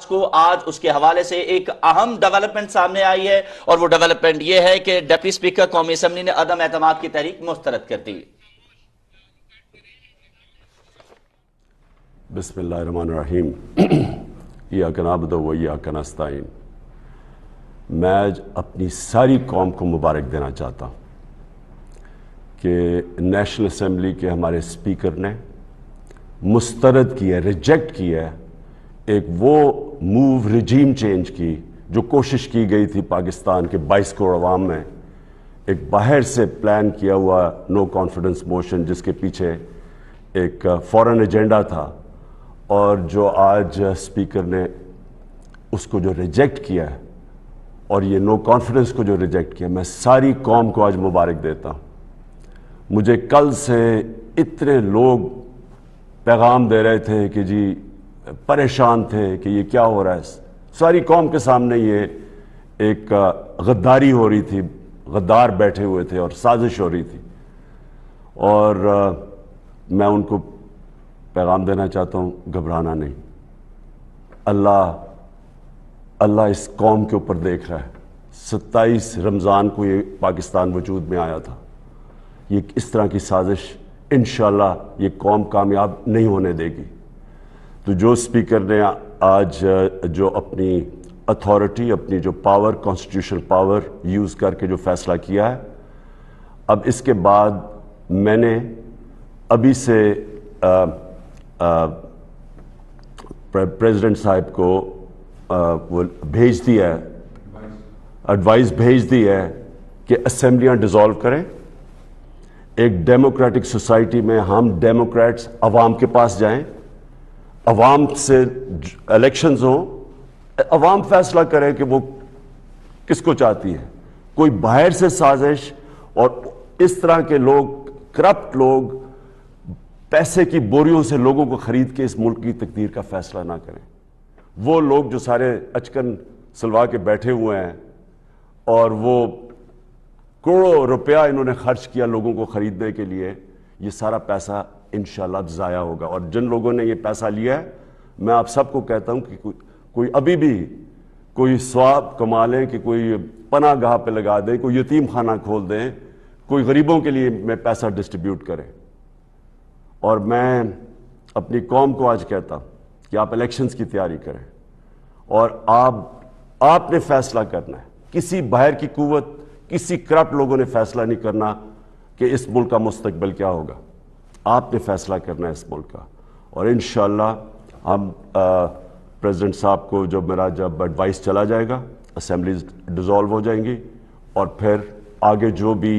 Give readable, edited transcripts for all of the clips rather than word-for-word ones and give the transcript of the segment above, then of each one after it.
کو آج اس کے حوالے سے ایک اہم ڈیولپمنٹ سامنے آئی ہے، اور وہ ڈیولپمنٹ یہ ہے کہ ڈپٹی اسپیکر قومی اسمبلی نے عدم اعتماد کی تحریک مسترد کر دی۔ بسم اللہ الرحمن الرحیم۔ ایاک نعبد و ایاک نستعین۔ میں آج اپنی ساری قوم کو مبارک دینا چاہتا ہوں کہ نیشنل اسمبلی کے ہمارے اسپیکر نے مسترد کیا، ریجیکٹ کیا ایک وہ موو رجیم چینج کی جو کوشش کی گئی تھی پاکستان کے 22 کروڑ عوام میں، ایک باہر سے پلان کیا ہوا نو کانفیڈنس موشن جس کے پیچھے ایک فورن ایجنڈا تھا، اور جو آج اسپیکر نے اس کو جو ریجیکٹ کیا ہے اور یہ نو کانفیڈنس کو جو ریجیکٹ کیا، میں ساری قوم کو آج مبارک دیتا ہوں۔ مجھے کل سے اتنے لوگ پیغام دے رہے تھے کہ جی پریشان تھے کہ یہ کیا ہو رہا ہے، ساری قوم کے سامنے یہ ایک غداری ہو رہی تھی، غدار بیٹھے ہوئے تھے اور سازش ہو رہی تھی، اور میں ان کو پیغام دینا چاہتا ہوں گھبرانا نہیں، اللہ اس قوم کے اوپر دیکھ رہا ہے۔ 27 رمضان کو یہ پاکستان وجود میں آیا تھا، یہ اس طرح کی سازش انشاءاللہ یہ قوم کامیاب نہیں ہونے دے گی۔ تو جو اسپیکر نے آج جو اپنی اتھارٹی، اپنی جو پاور، کانسٹیٹیوشنل پاور یوز کر کے جو فیصلہ کیا ہے، اب اس کے بعد میں نے ابھی سے پریزیڈنٹ صاحب کو وہ بھیج دیا ہے، ایڈوائز بھیج دی ہے کہ اسمبلیاں ڈیزالو کریں۔ ایک ڈیموکریٹک سوسائٹی میں ہم ڈیموکریٹس عوام کے پاس جائیں، عوام سے الیکشنز ہوں، عوام فیصلہ کرے کہ وہ کس کو چاہتی ہے۔ کوئی باہر سے سازش اور اس طرح کے لوگ، کرپٹ لوگ، پیسے کی بوریوں سے لوگوں کو خرید کے اس ملک کی تقدیر کا فیصلہ نہ کریں۔ وہ لوگ جو سارے اچکن سلوا کے بیٹھے ہوئے ہیں اور وہ کروڑوں روپیہ انہوں نے خرچ کیا لوگوں کو خریدنے کے لیے، یہ سارا پیسہ انشاءاللہ ضائع ہوگا۔ اور جن لوگوں نے یہ پیسہ لیا ہے، میں آپ سب کو کہتا ہوں کہ کوئی ابھی بھی کوئی ثواب کما لیں، کہ کوئی پناہ گاہ پہ لگا دیں، کوئی یتیم خانہ کھول دیں، کوئی غریبوں کے لیے میں پیسہ ڈسٹریبیوٹ کریں۔ اور میں اپنی قوم کو آج کہتا ہوں کہ آپ الیکشنز کی تیاری کریں، اور آپ نے فیصلہ کرنا ہے، کسی باہر کی قوت، کسی کرپٹ لوگوں نے فیصلہ نہیں کرنا کہ اس ملک کا مستقبل کیا ہوگا۔ آپ نے فیصلہ کرنا ہے اس ملک کا، اور انشاءاللہ ہم پریزیڈنٹ صاحب کو جب ایڈوائس چلا جائے گا، اسمبلیز ڈیزالو ہو جائیں گی، اور پھر آگے جو بھی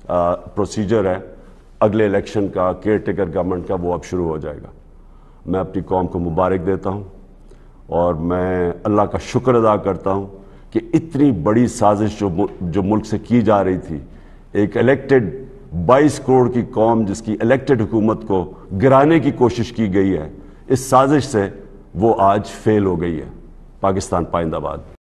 پروسیجر ہے اگلے الیکشن کا، کیئر ٹیکر گورنمنٹ کا، وہ اب شروع ہو جائے گا۔ میں اپنی قوم کو مبارک دیتا ہوں، اور میں اللہ کا شکر ادا کرتا ہوں کہ اتنی بڑی سازش جو ملک سے کی جا رہی تھی، ایک الیکٹڈ 22 کروڑ کی قوم جس کی الیکٹڈ حکومت کو گرانے کی کوشش کی گئی ہے، اس سازش سے وہ آج فیل ہو گئی ہے۔ پاکستان پائندہ باد۔